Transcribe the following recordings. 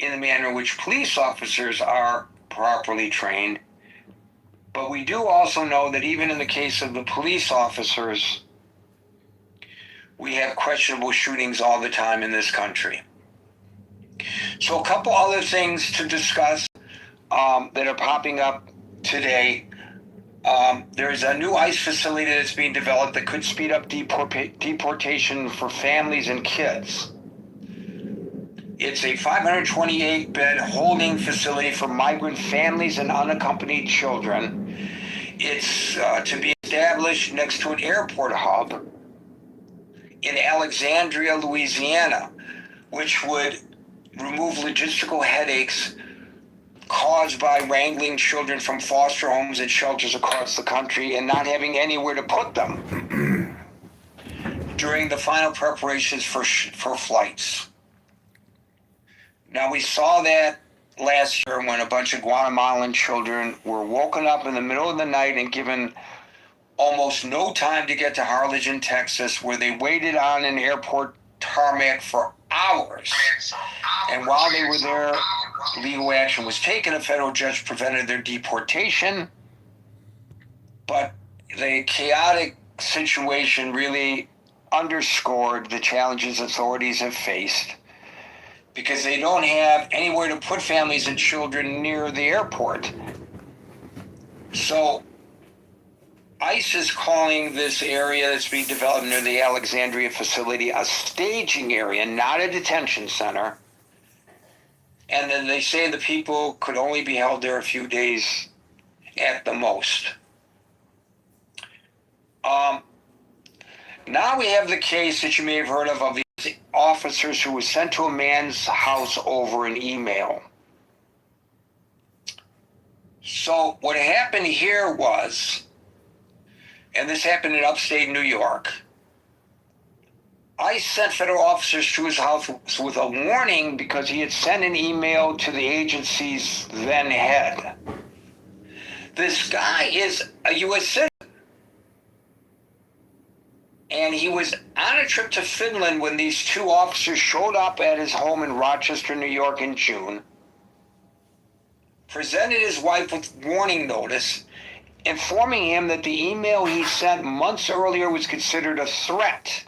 in the manner in which police officers are properly trained. But we do also know that even in the case of the police officers, we have questionable shootings all the time in this country. So a couple other things to discuss that are popping up today. There's a new ICE facility that's being developed that could speed up deportation for families and kids. It's a 528-bed holding facility for migrant families and unaccompanied children. It's to be established next to an airport hub in Alexandria, Louisiana, which would remove logistical headaches caused by wrangling children from foster homes and shelters across the country and not having anywhere to put them during the final preparations for flights. Now, we saw that last year when a bunch of Guatemalan children were woken up in the middle of the night and given almost no time to get to Harlingen, Texas, where they waited on an airport tarmac for hours. And while they were there, legal action was taken. A federal judge prevented their deportation. But the chaotic situation really underscored the challenges authorities have faced because they don't have anywhere to put families and children near the airport. So ICE is calling this area that's being developed near the Alexandria facility a staging area, not a detention center. And then they say the people could only be held there a few days at the most. Now we have the case that you may have heard of these officers who were sent to a man's house over an email. So what happened here was, and this happened in upstate New York, ICE sent federal officers to his house with a warning because he had sent an email to the agency's then head. This guy is a U.S. citizen. And he was on a trip to Finland when these two officers showed up at his home in Rochester, New York in June, presented his wife with warning notice, informing him that the email he sent months earlier was considered a threat.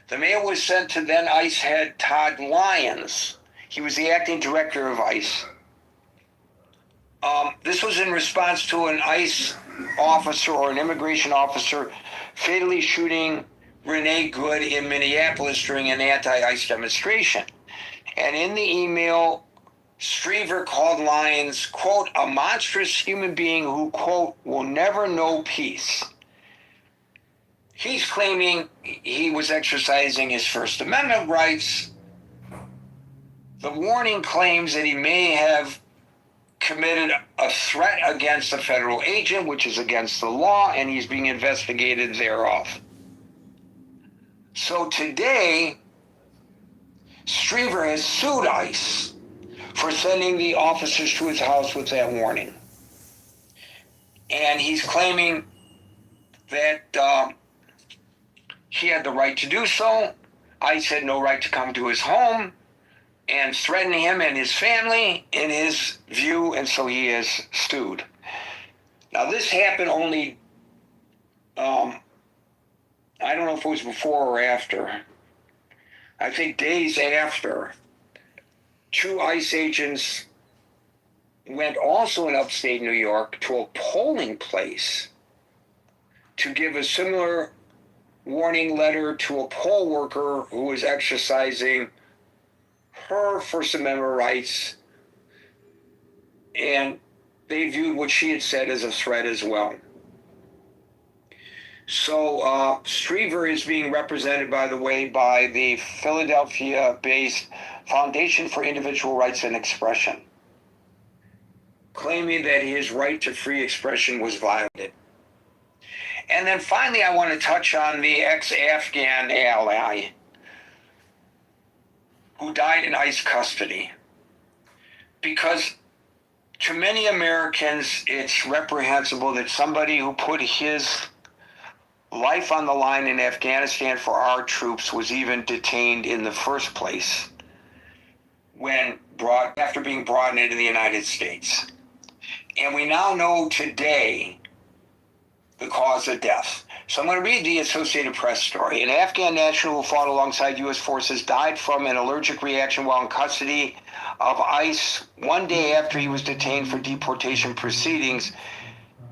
The mail was sent to then ICE head Todd Lyons. He was the acting director of ICE. This was in response to an ICE officer or an immigration officer fatally shooting Renee Good in Minneapolis during an anti-ICE demonstration. And in the email, Strever called Lyons, quote, a monstrous human being who, quote, will never know peace. He's claiming he was exercising his First Amendment rights. The warning claims that he may have committed a threat against a federal agent, which is against the law, and he's being investigated thereof. So today, Strever has sued ICE for sending the officers to his house with that warning. And he's claiming that he had the right to do so. ICE had no right to come to his home and threaten him and his family in his view, and so he is sued. Now this happened only, I don't know if it was before or after. I think days after, two ICE agents went also in upstate New York to a polling place to give a similar warning letter to a poll worker who was exercising her First Amendment rights, and they viewed what she had said as a threat as well. So Strever is being represented, by the way, by the Philadelphia-based Foundation for Individual Rights and Expression, claiming that his right to free expression was violated. And then finally, I want to touch on the ex-Afghan ally who died in ICE custody, because to many Americans, it's reprehensible that somebody who put his life on the line in Afghanistan for our troops was even detained in the first place. after being brought into the United States. And we now know today the cause of death. So I'm going to read the Associated Press story. An Afghan national who fought alongside U.S. forces died from an allergic reaction while in custody of ICE 1 day after he was detained for deportation proceedings,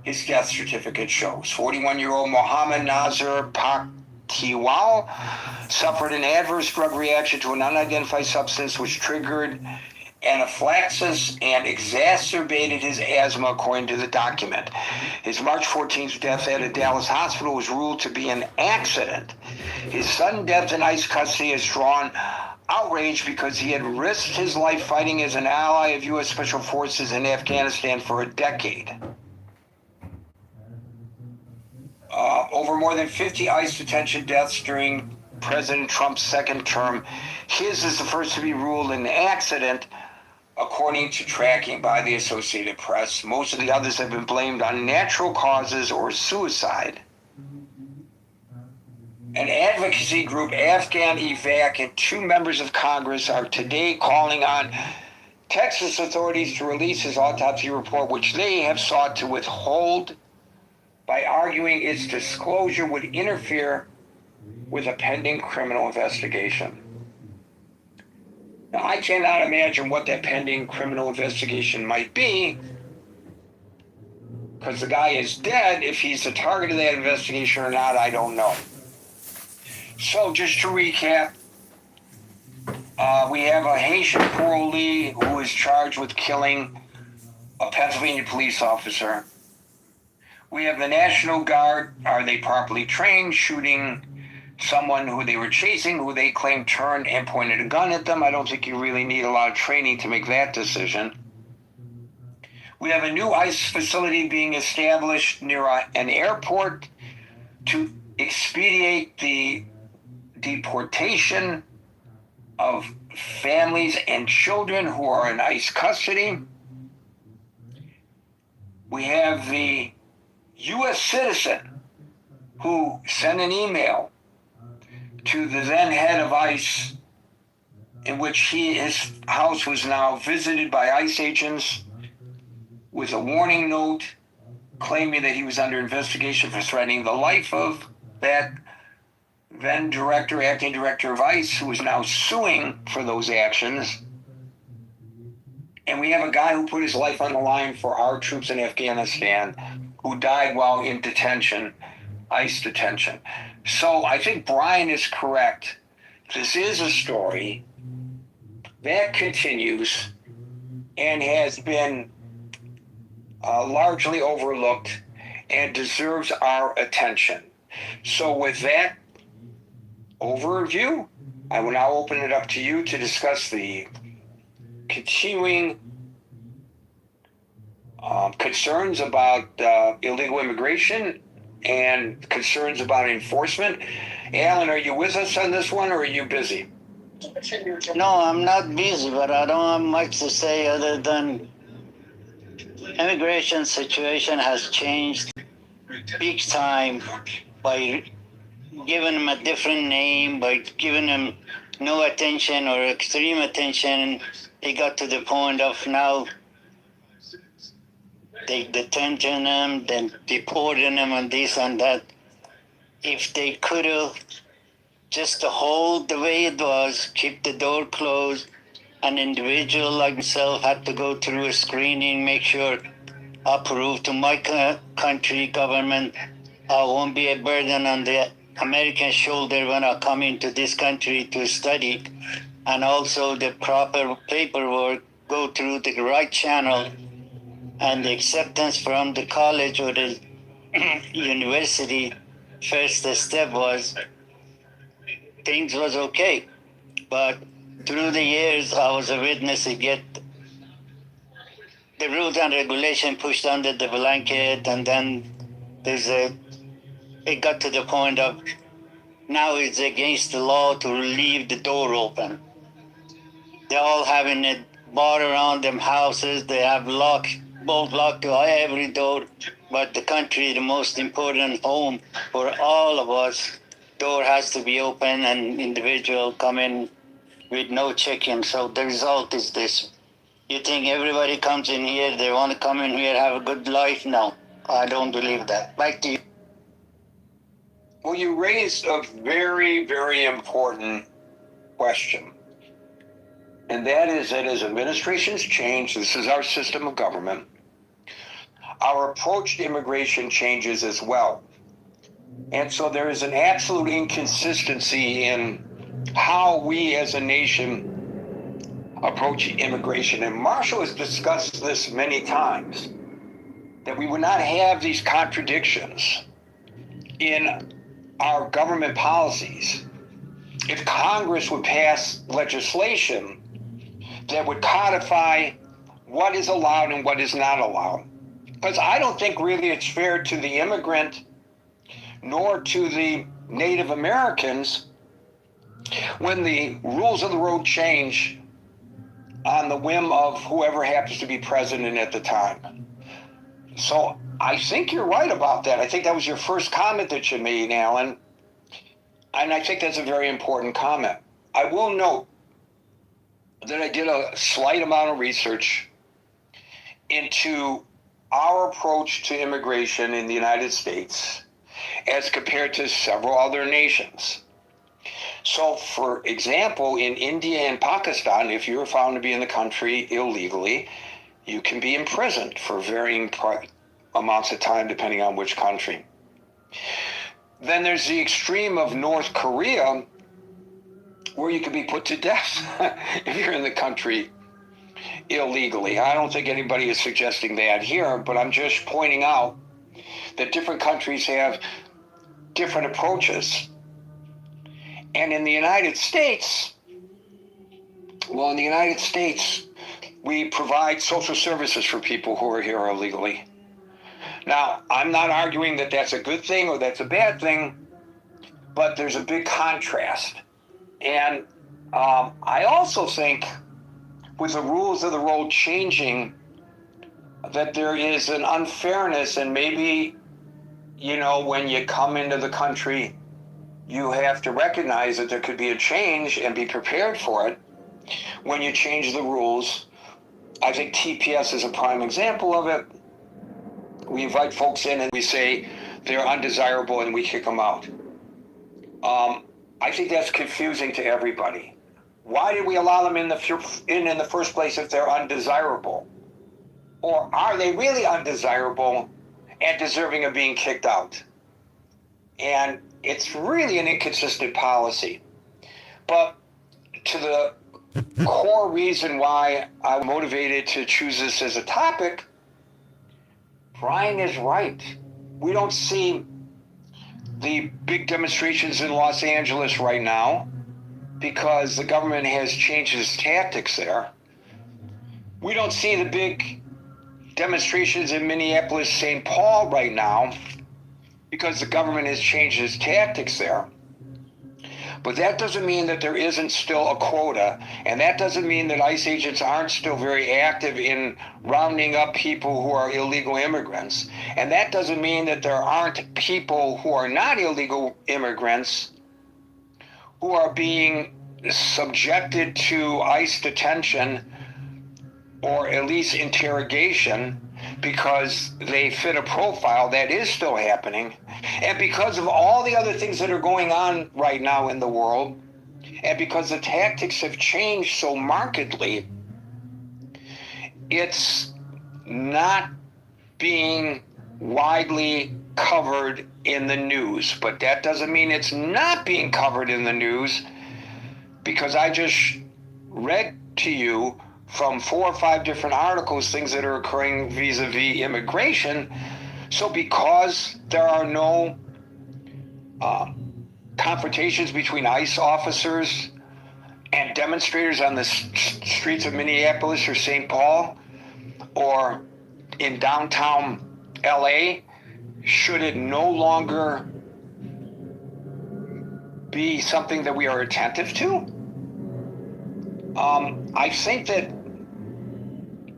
his death certificate shows. 41-year-old Mohammed Nazir Paktiwal suffered an adverse drug reaction to an unidentified substance which triggered anaphylaxis and exacerbated his asthma, according to the document. His March 14th death at a Dallas hospital was ruled to be an accident. His sudden death in ICE custody has drawn outrage because he had risked his life fighting as an ally of U.S. Special Forces in Afghanistan for a decade. Over more than 50 ICE detention deaths during President Trump's second term. His is the first to be ruled an accident, according to tracking by the Associated Press. Most of the others have been blamed on natural causes or suicide. An advocacy group, Afghan Evac, and 2 members of Congress are today calling on Texas authorities to release his autopsy report, which they have sought to withhold by arguing its disclosure would interfere with a pending criminal investigation. Now, I cannot imagine what that pending criminal investigation might be, because the guy is dead. If he's the target of that investigation or not, I don't know. So just to recap, we have a Haitian parolee who is charged with killing a Pennsylvania police officer. We have the National Guard, are they properly trained, shooting someone who they were chasing, who they claim turned and pointed a gun at them. I don't think you really need a lot of training to make that decision. We have a new ICE facility being established near an airport to expedite the deportation of families and children who are in ICE custody. We have the U.S. citizen who sent an email to the then head of ICE in which his house was now visited by ICE agents with a warning note claiming that he was under investigation for threatening the life of that then acting director of ICE, who is now suing for those actions. And we have a guy who put his life on the line for our troops in Afghanistan, who died while in detention, ICE detention. So I think Brian is correct. This is a story that continues and has been largely overlooked and deserves our attention. So with that overview, I will now open it up to you to discuss the continuing concerns about illegal immigration and concerns about enforcement. Alan, are you with us on this one, or are you busy? No, I'm not busy, but I don't have much to say other than immigration situation has changed big time by giving them a different name, by giving them no attention or extreme attention. It got to the point of now they detention them, then deporting them and this and that. If they could have just hold the way it was, keep the door closed, an individual like myself had to go through a screening, make sure I prove to my country government I won't be a burden on the American shoulder when I come into this country to study, and also the proper paperwork, go through the right channel, and the acceptance from the college or the university. First step was things was okay, but through the years I was a witness to get the rules and regulation pushed under the blanket, and then it got to the point of now it's against the law to leave the door open. They're all having a bar around them houses. They have bolt locked to every door. But the country, the most important home for all of us, door has to be open and individual come in with no check-in. So the result is this. You think everybody comes in here, they want to come in here, have a good life? No, I don't believe that. Back to you. Well, you raised a very, very important question. And that is that as administrations change, this is our system of government, our approach to immigration changes as well. And so there is an absolute inconsistency in how we as a nation approach immigration. And Marshall has discussed this many times, that we would not have these contradictions in our government policies if Congress would pass legislation that would codify what is allowed and what is not allowed. Because I don't think really it's fair to the immigrant nor to the Native Americans when the rules of the road change on the whim of whoever happens to be president at the time. So I think you're right about that. I think that was your first comment that you made, Alan. And I think that's a very important comment. I will note that I did a slight amount of research into our approach to immigration in the United States as compared to several other nations. So, for example, in India and Pakistan, if you are found to be in the country illegally, you can be imprisoned for varying amounts of time depending on which country. Then there's the extreme of North Korea, where you can be put to death if you're in the country illegally. I don't think anybody is suggesting that here, but I'm just pointing out that different countries have different approaches. And in the United States, we provide social services for people who are here illegally. Now, I'm not arguing that that's a good thing or that's a bad thing, but there's a big contrast. And I also think with the rules of the road changing, that there is an unfairness, and maybe, when you come into the country, you have to recognize that there could be a change and be prepared for it when you change the rules. I think TPS is a prime example of it. We invite folks in and we say they're undesirable and we kick them out. I think that's confusing to everybody. Why did we allow them in the first place if they're undesirable? Or are they really undesirable and deserving of being kicked out? And it's really an inconsistent policy. But to the core reason why I'm motivated to choose this as a topic, Brian is right. We don't see the big demonstrations in Los Angeles right now because the government has changed its tactics there. We don't see the big demonstrations in Minneapolis, St. Paul right now because the government has changed its tactics there. But that doesn't mean that there isn't still a quota, and that doesn't mean that ICE agents aren't still very active in rounding up people who are illegal immigrants. And that doesn't mean that there aren't people who are not illegal immigrants who are being subjected to ICE detention or at least interrogation because they fit a profile. That is still happening. And because of all the other things that are going on right now in the world, and because the tactics have changed so markedly, it's not being widely covered in the news. But that doesn't mean it's not being covered in the news, because I just read to you from 4 or 5 different articles things that are occurring vis-a-vis immigration. So because there are no confrontations between ICE officers and demonstrators on the streets of Minneapolis or St. Paul or in downtown LA, should it no longer be something that we are attentive to? I think that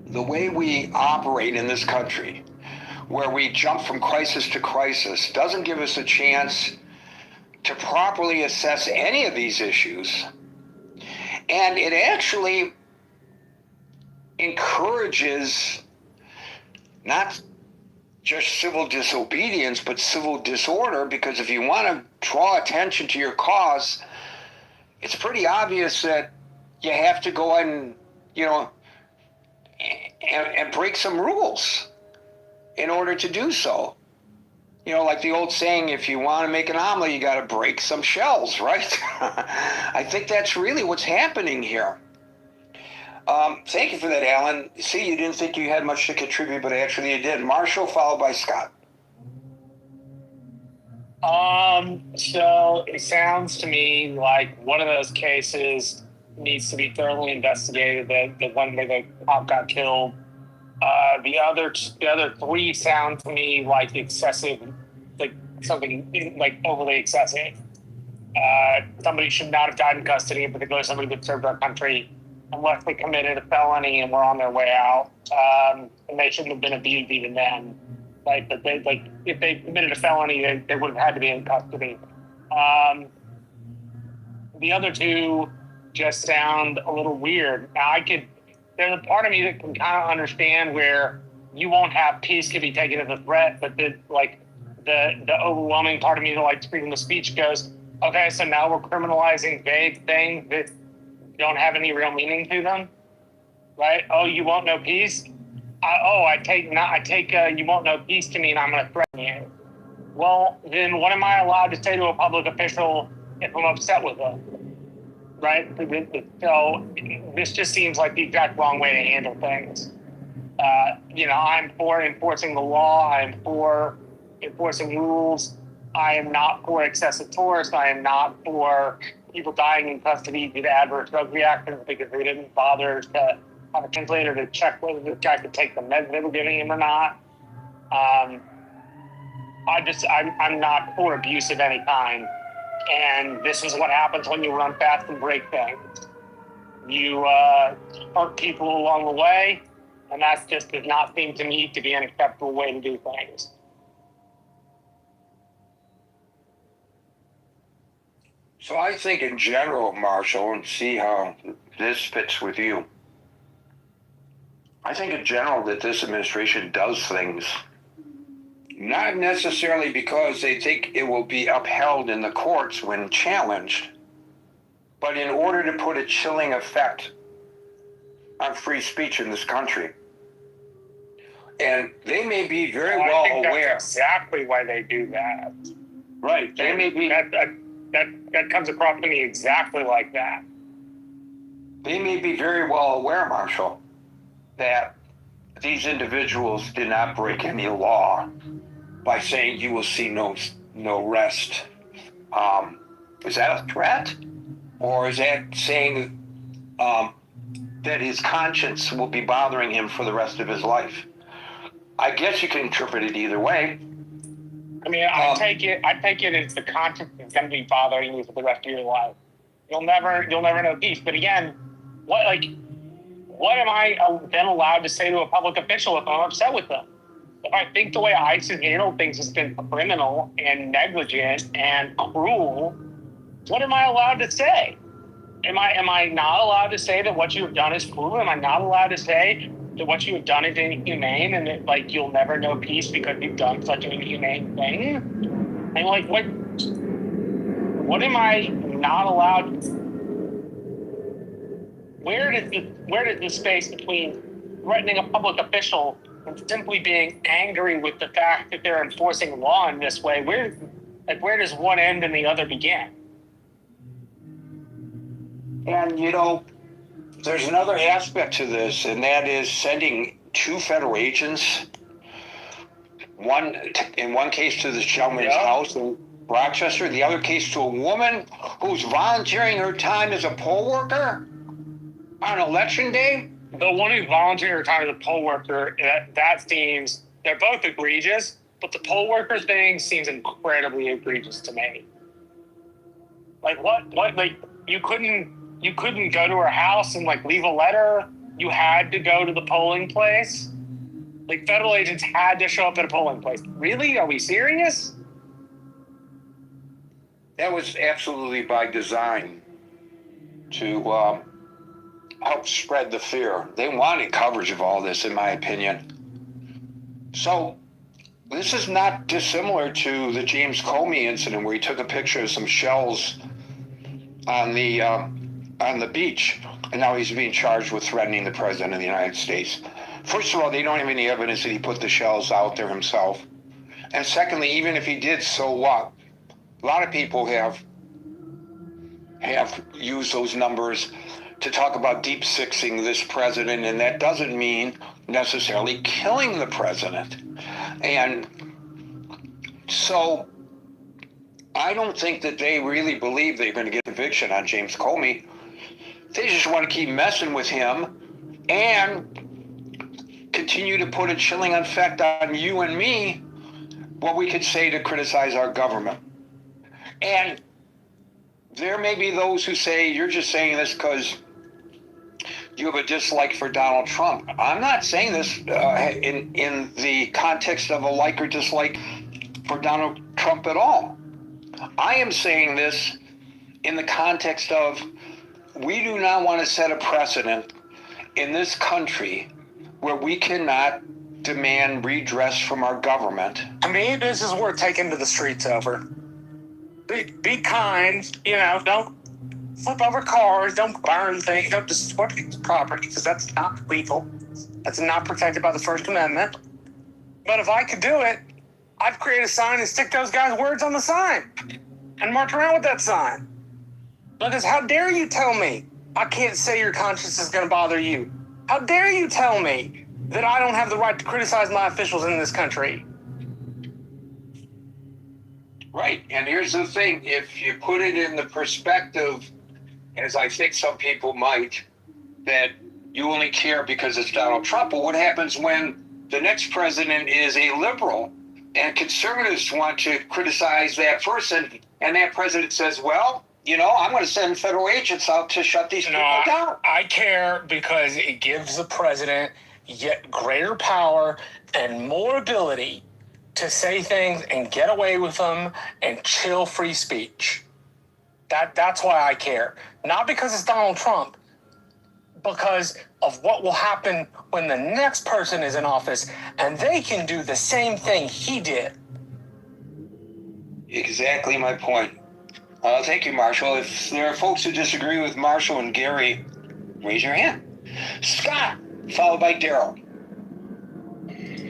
the way we operate in this country, where we jump from crisis to crisis, doesn't give us a chance to properly assess any of these issues And it actually encourages not just civil disobedience, but civil disorder, because if you want to draw attention to your cause, it's pretty obvious that you have to go and, and break some rules in order to do so. Like the old saying, if you want to make an omelet, you got to break some shells, right? I think that's really what's happening here. Thank you for that, Alan. See, you didn't think you had much to contribute, but actually you did. Marshall, followed by Scott. So it sounds to me like one of those cases needs to be thoroughly investigated. The one where the cop got killed. The other three sound to me like excessive, like something like overly excessive. Somebody should not have died in custody, in particular somebody that served our country, unless they committed a felony and were on their way out. And they shouldn't have been abused even then. But if they committed a felony, they would have had to be in custody. The other two just sound a little weird. Now, there's a part of me that can kind of understand where you won't have peace can be taken as a threat, but the overwhelming part of me that likes freedom of speech goes, okay, so now we're criminalizing vague things that don't have any real meaning to them, right? Oh, you won't know peace? I take you won't know peace to mean I'm going to threaten you. Well, then what am I allowed to say to a public official if I'm upset with them? Right? So this just seems like the exact wrong way to handle things. I'm for enforcing the law. I'm for enforcing rules. I am not for excessive force. I am not for people dying in custody due to adverse drug reactions because they didn't bother to have a translator to check whether this guy could take the meds they were giving him or not. I'm not for abuse of any kind. And this is what happens when you run fast and break things. You hurt people along the way, and that just does not seem to me to be an acceptable way to do things. So I think in general, Marshall, and see how this fits with you. I think in general that this administration does things not necessarily because they think it will be upheld in the courts when challenged, but in order to put a chilling effect on free speech in this country. And they may be very well aware. That's exactly why they do that. Right. They may be that comes across to me exactly like that. They may be very well aware, Marshall, that these individuals did not break any law by saying you will see no rest. Is that a threat? Or is that saying that his conscience will be bothering him for the rest of his life? I guess you can interpret it either way. I mean, I take it as the conscience is going to be bothering you for the rest of your life. You'll never know peace. But again, what am I then allowed to say to a public official if I'm upset with them? If I think the way ICE has handled things has been criminal and negligent and cruel, what am I allowed to say? Am I not allowed to say that what you have done is cruel? Am I not allowed to say that what you have done is inhumane and that you'll never know peace because you've done such an inhumane thing? And what am I not allowed to? Where does the space between threatening a public official and simply being angry with the fact that they're enforcing law in this way, where does one end and the other begin? And there's another aspect to this, and that is sending two federal agents, in one case to this gentleman's house in Rochester, the other case to a woman who's volunteering her time as a poll worker on election day. The one who volunteered her time as a poll worker, that seems, they're both egregious, but the poll worker thing seems incredibly egregious to me. You couldn't go to her house and leave a letter. You had to go to the polling place. Federal agents had to show up at a polling place. Really? Are we serious? That was absolutely by design to help spread the fear. They wanted coverage of all this, in my opinion. So this is not dissimilar to the James Comey incident where he took a picture of some shells on the beach, and now he's being charged with threatening the president of the United States. First of all, they don't have any evidence that he put the shells out there himself. And secondly, even if he did, so what? A lot of people have used those numbers to talk about deep sixing this president, and that doesn't mean necessarily killing the president. And so I don't think that they really believe they're going to get conviction on James Comey. They just want to keep messing with him and continue to put a chilling effect on you and me, what we could say to criticize our government. And there may be those who say, you're just saying this because you have a dislike for Donald Trump. I'm not saying this in the context of a like or dislike for Donald Trump at all. I am saying this in the context of we do not want to set a precedent in this country where we cannot demand redress from our government. To me, this is worth taking to the streets over. Be kind, don't flip over cars, don't burn things, don't destroy people's property, because that's not legal. That's not protected by the First Amendment. But if I could do it, I'd create a sign and stick those guys' words on the sign and march around with that sign. Because how dare you tell me I can't say your conscience is going to bother you? How dare you tell me that I don't have the right to criticize my officials in this country? Right, and here's the thing, if you put it in the perspective, as I think some people might, that you only care because it's Donald Trump, but what happens when the next president is a liberal and conservatives want to criticize that person, and that president says, well, I'm going to send federal agents out to shut these people down. I care because it gives the president yet greater power and more ability to say things and get away with them and chill free speech. That's why I care. Not because it's Donald Trump, because of what will happen when the next person is in office and they can do the same thing he did. Exactly my point. Thank you, Marshall. If there are folks who disagree with Marshall and Gary, raise your hand. Scott, followed by Daryl.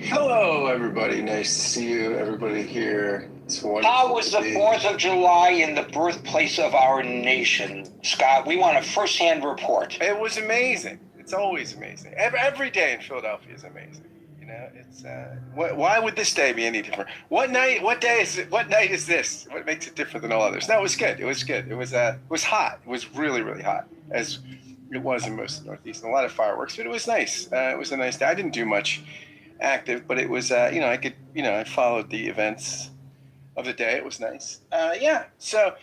Hello, everybody. Nice to see you, everybody here. It's wonderful. How was the 4th of July in the birthplace of our nation, Scott? We want a first-hand report. It was amazing. It's always amazing. Every day in Philadelphia is amazing. It's why would this day be any different? What night? What day is it? What night is this? What makes it different than all others? No, it was good. It was good. It was hot. It was really, really hot, as it was in most of the Northeast. And a lot of fireworks, but it was nice. It was a nice day. I didn't do much active, but it was I followed the events of the day. It was nice. So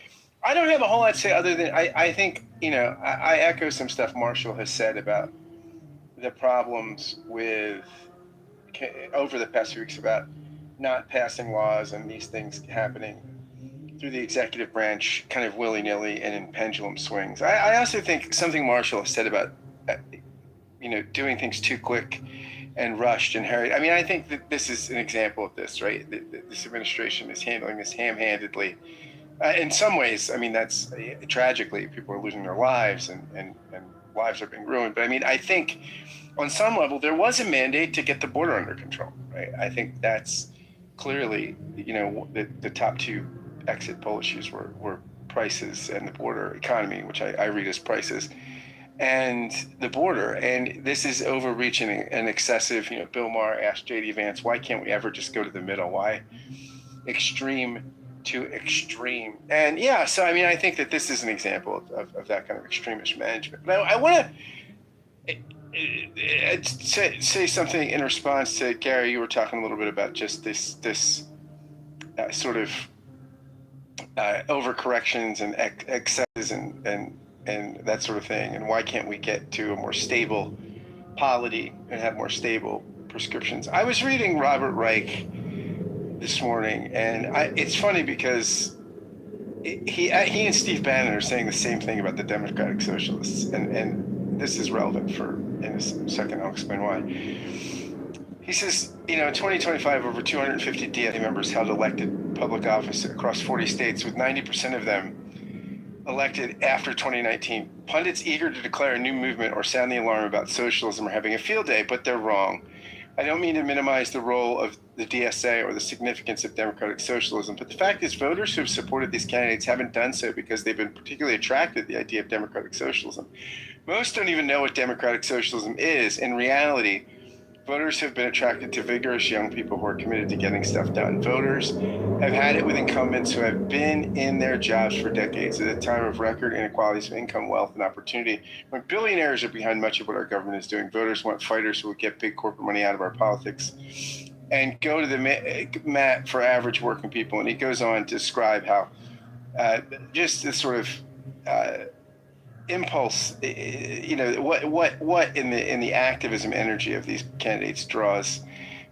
I don't have a whole lot to say other than I think I echo some stuff Marshall has said about the problems with over the past few weeks about not passing laws and these things happening through the executive branch kind of willy-nilly and in pendulum swings. I also think something Marshall has said about doing things too quick and rushed and hurried. I mean, I think that this is an example of this, right? This administration is handling this ham-handedly. In some ways, I mean, that's tragically, people are losing their lives and lives are being ruined. But I mean, I think on some level, there was a mandate to get the border under control, right? I think that's clearly, the top two exit poll issues were prices and the border economy, which I read as prices, and the border. And this is overreaching and excessive. Bill Maher asked J.D. Vance, why can't we ever just go to the middle? Why extreme to extreme? And so I mean, I think that this is an example of that kind of extremist management. But I want to say something in response to Gary. You were talking a little bit about just this sort of overcorrections and excesses and that sort of thing. And why can't we get to a more stable polity and have more stable prescriptions? I was reading Robert Reich this morning, and it's funny because he and Steve Bannon are saying the same thing about the Democratic Socialists, and this is relevant in a second. I'll explain why. He says, in 2025, over 250 DSA members held elected public office across 40 states, with 90% of them elected after 2019. Pundits eager to declare a new movement or sound the alarm about socialism are having a field day, but they're wrong. I don't mean to minimize the role of the DSA or the significance of democratic socialism, but the fact is voters who have supported these candidates haven't done so because they've been particularly attracted to the idea of democratic socialism. Most don't even know what democratic socialism is. In reality, voters have been attracted to vigorous young people who are committed to getting stuff done. Voters have had it with incumbents who have been in their jobs for decades at a time of record inequalities of income, wealth, and opportunity. When billionaires are behind much of what our government is doing, voters want fighters who will get big corporate money out of our politics and go to the mat for average working people. And he goes on to describe how just this sort of impulse, what in the activism energy of these candidates draws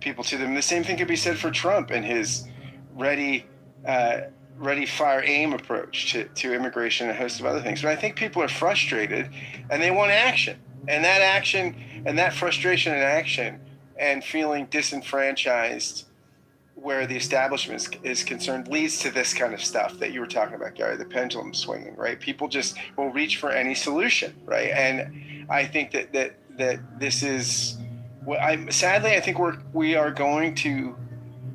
people to them. The same thing could be said for Trump and his ready, fire, aim approach to immigration and a host of other things. But I think people are frustrated and they want action, and that frustration and action and feeling disenfranchised where the establishment is concerned leads to this kind of stuff that you were talking about, Gary, the pendulum swinging, right? People just will reach for any solution, right? And I think that this is sadly, I think we are going to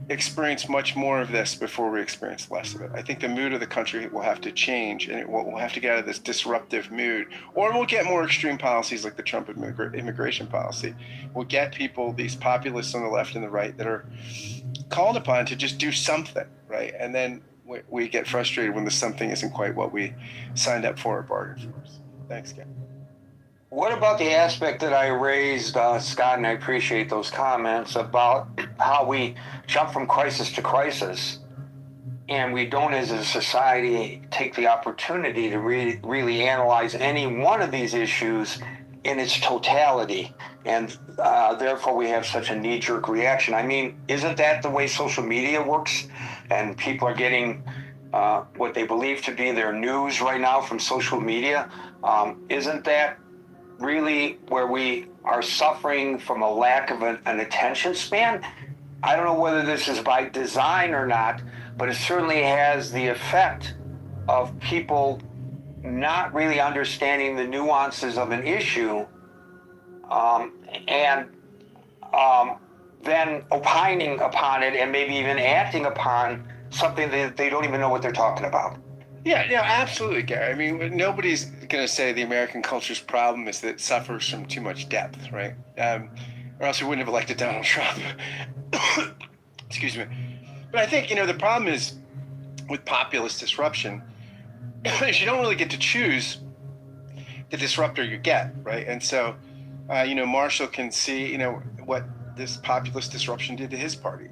experience much more of this before we experience less of it. I think the mood of the country will have to change, and we'll have to get out of this disruptive mood, or we'll get more extreme policies like the Trump immigration policy. We'll get people, these populists on the left and the right, that are called upon to just do something, right? And then we get frustrated when the something isn't quite what we signed up for or bargained for. Thanks, Ken. What about the aspect that I raised, Scott, and I appreciate those comments about how we jump from crisis to crisis, and we don't as a society take the opportunity to really analyze any one of these issues in its totality, and therefore we have such a knee-jerk reaction. I mean, isn't that the way social media works? And people are getting what they believe to be their news right now from social media. Isn't that really where we are suffering from a lack of an attention span? I don't know whether this is by design or not, but it certainly has the effect of people not really understanding the nuances of an issue, and then opining upon it and maybe even acting upon something that they don't even know what they're talking about. Yeah, absolutely, Gary. I mean, nobody's going to say the American culture's problem is that it suffers from too much depth, right? Or else we wouldn't have elected Donald Trump. Excuse me. But I think, the problem is with populist disruption is you don't really get to choose the disruptor you get, right? And so, Marshall can see, what this populist disruption did to his party.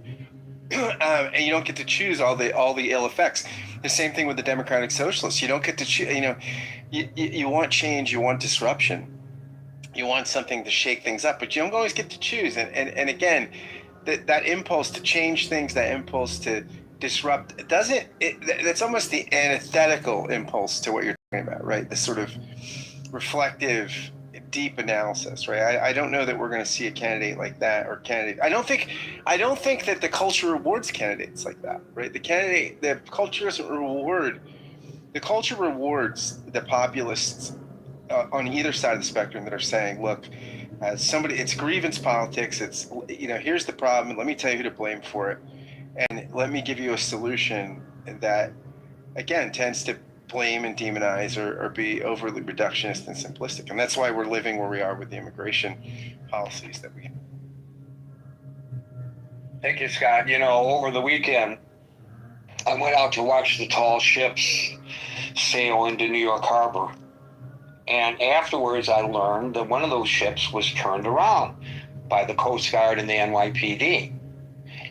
And you don't get to choose all the ill effects. The same thing with the Democratic Socialists. You don't get to choose. You want change. You want disruption. You want something to shake things up, but you don't always get to choose. And again, that impulse to change things, that impulse to disrupt, that's almost the antithetical impulse to what you're talking about, right? The sort of reflective, deep analysis, right? I don't know that we're going to see a candidate like that, or candidate. I don't think that the culture rewards candidates like that, right? The culture doesn't reward. The culture rewards the populists on either side of the spectrum that are saying, look, it's grievance politics. It's, here's the problem. Let me tell you who to blame for it. And let me give you a solution that, again, tends to blame and demonize or be overly reductionist and simplistic. And that's why we're living where we are with the immigration policies that we have. Thank you, Scott. Over the weekend, I went out to watch the tall ships sail into New York Harbor. And afterwards, I learned that one of those ships was turned around by the Coast Guard and the NYPD.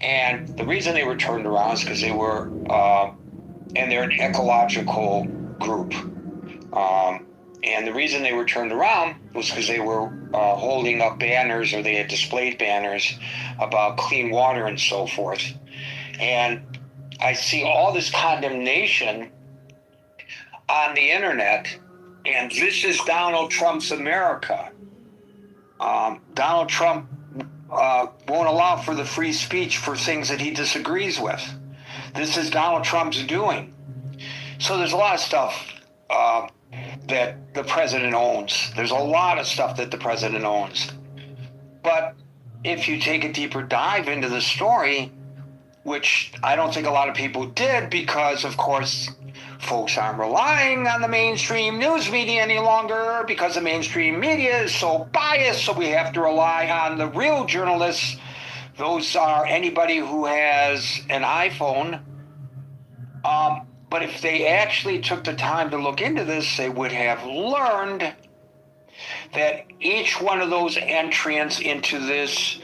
And the reason they were turned around is because they were, and they're an ecological group. And the reason they were turned around was because they were holding up banners, or they had displayed banners about clean water and so forth. And I see all this condemnation on the internet And this is Donald Trump's America. Donald Trump won't allow for the free speech for things that he disagrees with. This is Donald Trump's doing. So there's a lot of stuff that the president owns. There's a lot of stuff that the president owns. But if you take a deeper dive into the story, which I don't think a lot of people did because, of course, folks aren't relying on the mainstream news media any longer because the mainstream media is so biased, so we have to rely on the real journalists. Those are anybody who has an iPhone. But if they actually took the time to look into this, they would have learned that each one of those entrants into this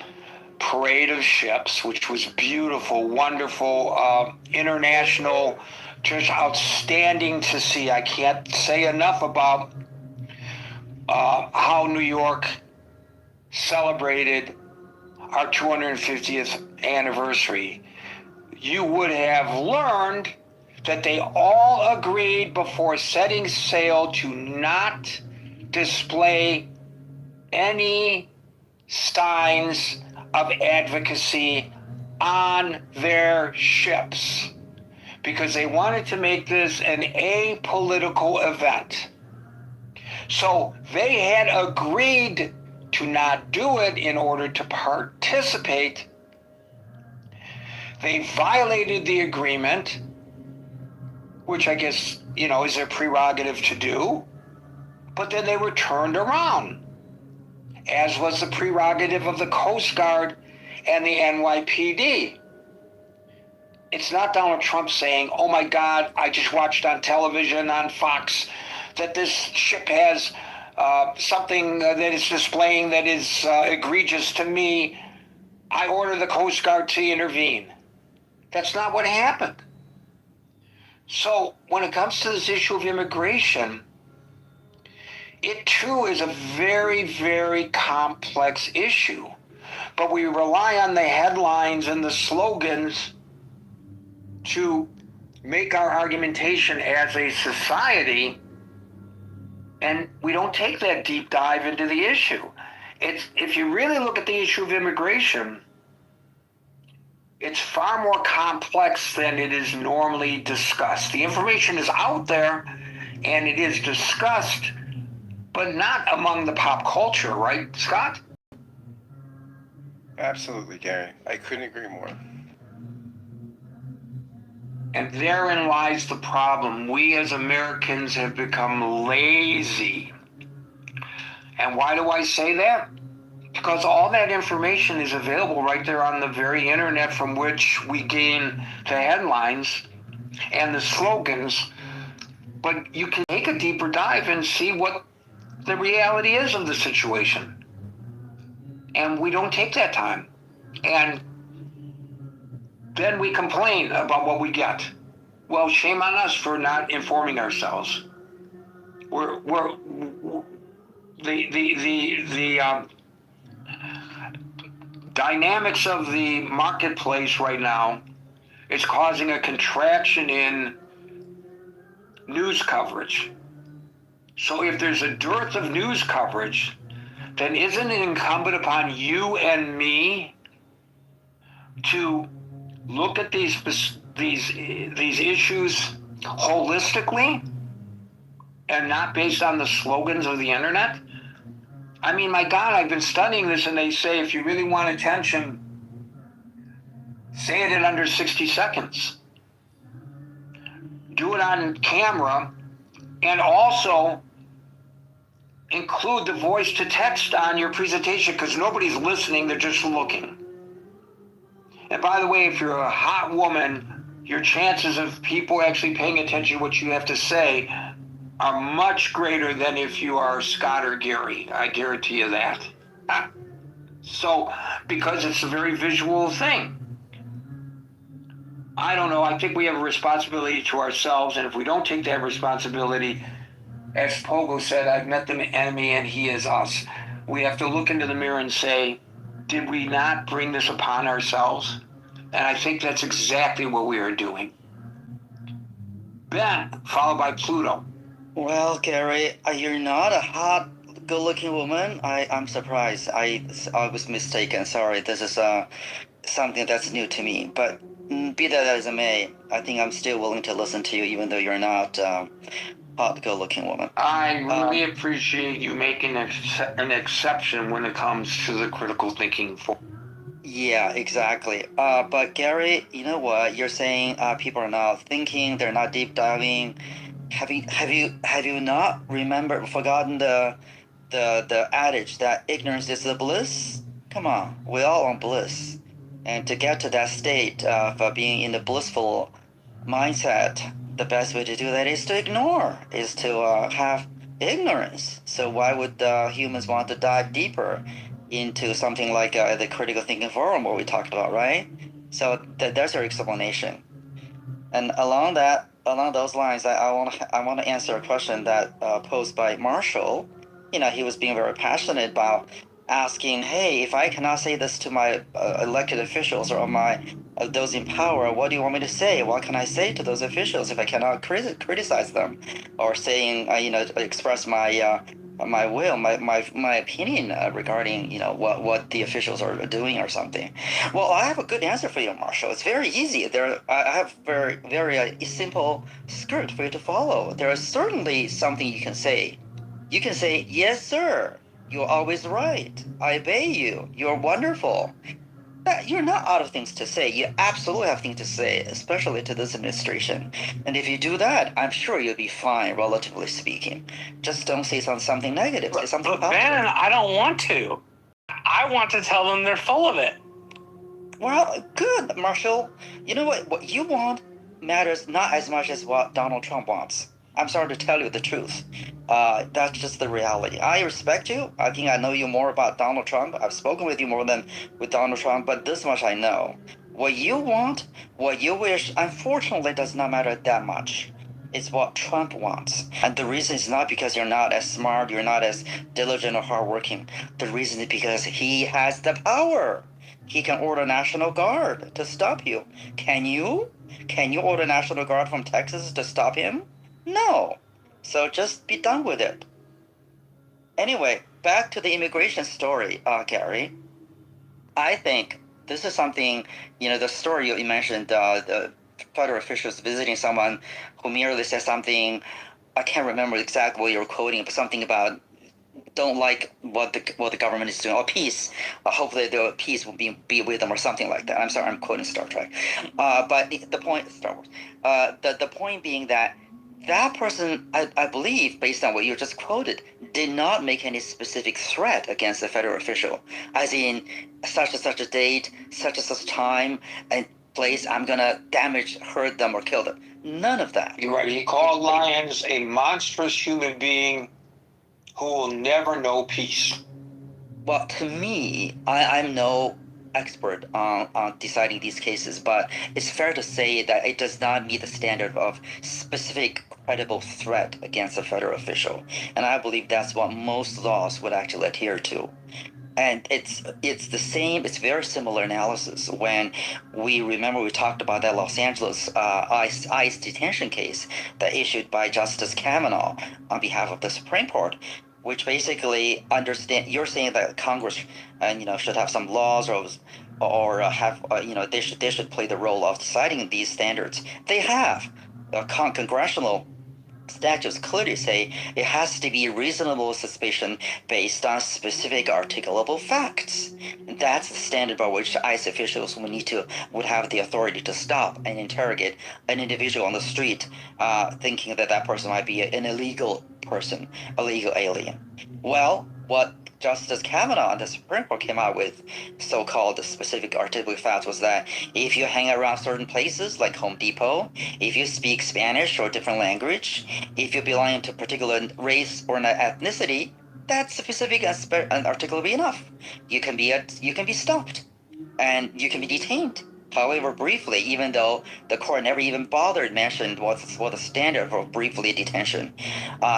parade of ships, which was beautiful, wonderful, international, just outstanding to see. I can't say enough about how New York celebrated our 250th anniversary. You would have learned that they all agreed before setting sail to not display any signs of advocacy on their ships because they wanted to make this an apolitical event. So they had agreed to not do it in order to participate. They violated the agreement, which I guess, is their prerogative to do, but then they were turned around, as was the prerogative of the Coast Guard and the NYPD. It's not Donald Trump saying, oh my God, I just watched on television on Fox that this ship has something that is displaying that is egregious to me. I order the Coast Guard to intervene. That's not what happened. So when it comes to this issue of immigration, it too is a very, very complex issue. But we rely on the headlines and the slogans to make our argumentation as a society, and we don't take that deep dive into the issue. If you really look at the issue of immigration, it's far more complex than it is normally discussed. The information is out there and it is discussed, but not among the pop culture, right, Scott? Absolutely, Gary. I couldn't agree more. And therein lies the problem. We as Americans have become lazy. And why do I say that? Because all that information is available right there on the very internet from which we gain the headlines and the slogans. But you can take a deeper dive and see what the reality is of the situation. And we don't take that time. And then we complain about what we get. Well, shame on us for not informing ourselves. The dynamics of the marketplace right now is causing a contraction in news coverage. So if there's a dearth of news coverage, then isn't it incumbent upon you and me to look at these issues holistically and not based on the slogans of the internet? I mean, my God, I've been studying this, and they say if you really want attention, say it in under 60 seconds. Do it on camera, and also include the voice to text on your presentation because nobody's listening, they're just looking. And by the way, if you're a hot woman, your chances of people actually paying attention to what you have to say are much greater than if you are Scott or Gary. I guarantee you that. So, because it's a very visual thing. I don't know. I think we have a responsibility to ourselves, and if we don't take that responsibility, as Pogo said, I've met the enemy and he is us. We have to look into the mirror and say, did we not bring this upon ourselves? And I think that's exactly what we are doing. Ben, followed by Pluto. Well, Gary, you're not a hot, good-looking woman. I'm surprised. I was mistaken. Sorry, this is something that's new to me. But be that as it may, I think I'm still willing to listen to you, even though you're not hot, good-looking woman. I really appreciate you making an exception when it comes to the critical thinking. Yeah, exactly. But Gary, you know what? You're saying people are not thinking, they're not deep diving. Have you not forgotten the adage that ignorance is the bliss? Come on, we all want bliss, and to get to that state of being in the blissful mindset, the best way to do that is to ignore, is to have ignorance. So why would humans want to dive deeper into something like the critical thinking forum, what we talked about, right? So there's your explanation. And along those lines, I want to answer a question that posed by Marshall. You know, he was being very passionate about asking, "Hey, if I cannot say this to my elected officials or my those in power, what do you want me to say? What can I say to those officials if I cannot criticize them, or saying, express my will, my opinion regarding what the officials are doing or something?" Well, I have a good answer for you, Marshall. It's very easy. I have very simple script for you to follow. There is certainly something you can say. You can say, "Yes, sir. You're always right. I obey you. You're wonderful." You're not out of things to say. You absolutely have things to say, especially to this administration. And if you do that, I'm sure you'll be fine, relatively speaking. Just don't say something negative. Say something But positive. Ben, I don't want to. I want to tell them they're full of it. Well, good, Marshall. You know what? What you want matters not as much as what Donald Trump wants. I'm sorry to tell you the truth. That's just the reality. I respect you. I think I know you more about Donald Trump. I've spoken with you more than with Donald Trump, but this much I know. What you want, what you wish, unfortunately, does not matter that much. It's what Trump wants. And the reason is not because you're not as smart, you're not as diligent or hardworking. The reason is because he has the power. He can order National Guard to stop you. Can you? Can you order National Guard from Texas to stop him? No. So just be done with it. Anyway, back to the immigration story, Gary. I think this is something, the story you mentioned, the federal officials visiting someone who merely said something, I can't remember exactly what you were quoting, but something about don't like what the government is doing, or peace. Hopefully, the peace will be with them, or something like that. I'm sorry, I'm quoting Star Trek. But the point, Star Wars. The point being that person, I believe, based on what you just quoted, did not make any specific threat against a federal official, as in such and such a date, such and such time and place, I'm gonna damage, hurt them, or kill them. None of that. You're right. He called Lyons a monstrous human being who will never know peace. Well, to me, I'm no expert on deciding these cases, but it's fair to say that it does not meet the standard of specific credible threat against a federal official. And I believe that's what most laws would actually adhere to. And it's the same, it's very similar analysis when we talked about that Los Angeles ICE detention case that issued by Justice Kavanaugh on behalf of the Supreme Court, which basically you're saying that Congress should have some laws or have they should play the role of deciding these standards. They have congressional statutes clearly say it has to be reasonable suspicion based on specific articulable facts. That's the standard by which ICE officials would have the authority to stop and interrogate an individual on the street, thinking that person might be an illegal person, a legal alien. Well, what Justice Kavanaugh and the Supreme Court came out with, so-called specific articulable facts, was that if you hang around certain places like Home Depot, if you speak Spanish or a different language, if you belong to a particular race or an ethnicity, that's specific and articulable enough. You can be stopped, and you can be detained. However, briefly, even though the court never even bothered mentioned what the standard for briefly detention,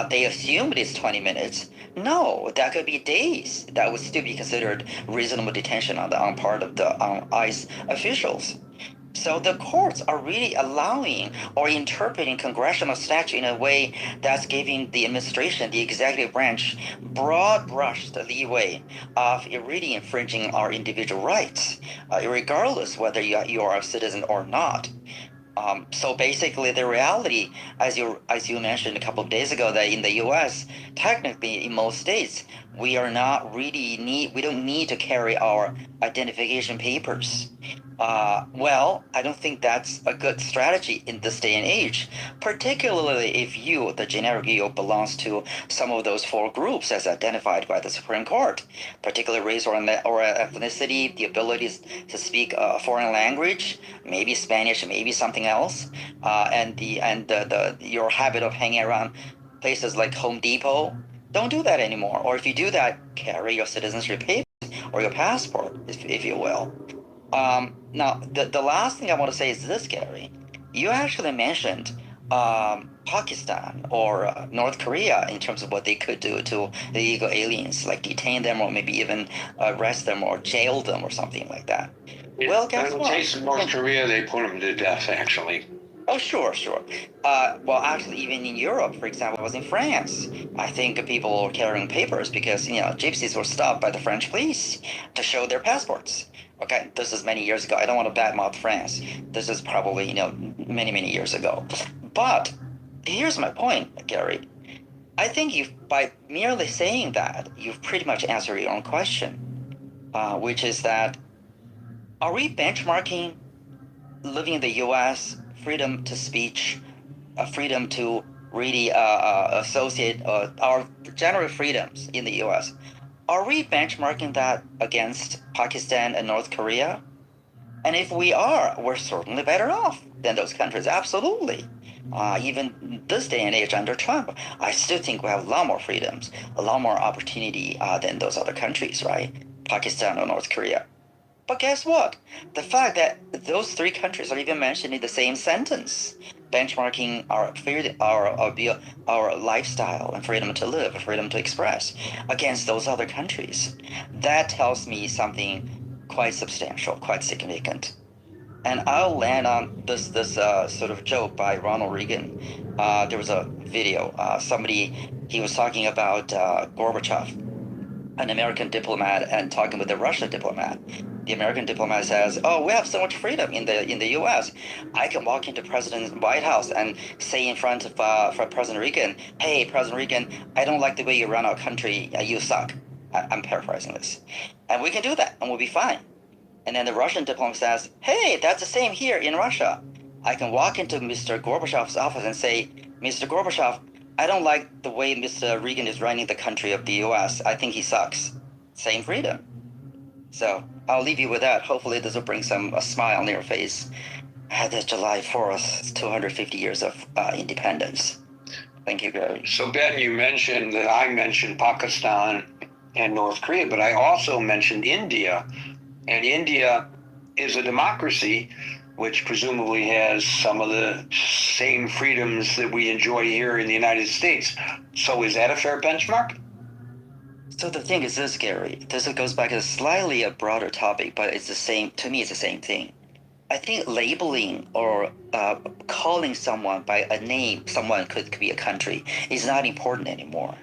they assumed it's 20 minutes. No, that could be days. That would still be considered reasonable detention on part of the ICE officials. So the courts are really allowing or interpreting congressional statute in a way that's giving the administration, the executive branch, broad brushed leeway of really infringing our individual rights, regardless whether you are a citizen or not. So basically, the reality, as you mentioned a couple of days ago, that in the U.S., technically in most states, we don't need to carry our identification papers. Well, I don't think that's a good strategy in this day and age, particularly if you, the generic you, belongs to some of those four groups as identified by the Supreme Court, particularly race or ethnicity, the ability to speak a foreign language, maybe Spanish, maybe something else, and your habit of hanging around places like Home Depot. Don't do that anymore. Or if you do that, carry your citizenship papers or your passport, if you will. Now, the last thing I want to say is this, Gary. You actually mentioned Pakistan or North Korea in terms of what they could do to illegal aliens, like detain them or maybe even arrest them or jail them or something like that. Well, guess In the what? case of North Korea, they put them to death, actually. Oh, sure, sure. Well, actually, even in Europe, for example, I was in France. I think people were carrying papers because, gypsies were stopped by the French police to show their passports. Okay, this is many years ago. I don't want to badmouth France. This is probably, many, many years ago. But here's my point, Gary. I think by merely saying that, you've pretty much answered your own question, which is that, are we benchmarking living in the U.S., freedom to speech, freedom to really associate our general freedoms in the U.S. Are we benchmarking that against Pakistan and North Korea? And if we are, we're certainly better off than those countries. Absolutely. Even this day and age under Trump, I still think we have a lot more freedoms, a lot more opportunity than those other countries, right? Pakistan or North Korea. But guess what? The fact that those three countries are even mentioned in the same sentence, benchmarking our lifestyle and freedom to live, freedom to express, against those other countries, that tells me something quite substantial, quite significant. And I'll land on this sort of joke by Ronald Reagan. There was a video. He was talking about Gorbachev, an American diplomat, and talking with a Russian diplomat. The American diplomat says, "Oh, we have so much freedom in the U.S. I can walk into President's White House and say in front of President Reagan, 'Hey, President Reagan, I don't like the way you run our country. You suck.'" I'm paraphrasing this, and we can do that, and we'll be fine. And then the Russian diplomat says, "Hey, that's the same here in Russia. I can walk into Mr. Gorbachev's office and say, 'Mr. Gorbachev, I don't like the way Mr. Reagan is running the country of the U.S. I think he sucks.' Same freedom." So I'll leave you with that. Hopefully this will bring a smile on your face at the July 4th, 250 years of independence. Thank you, Gary. So, Ben, you mentioned that I mentioned Pakistan and North Korea, but I also mentioned India. And India is a democracy, which presumably has some of the same freedoms that we enjoy here in the United States. So is that a fair benchmark? So the thing is this, Gary. This goes back to a slightly a broader topic, but it's the same. To me, it's the same thing. I think labeling or calling someone by a name, someone could be a country, is not important anymore.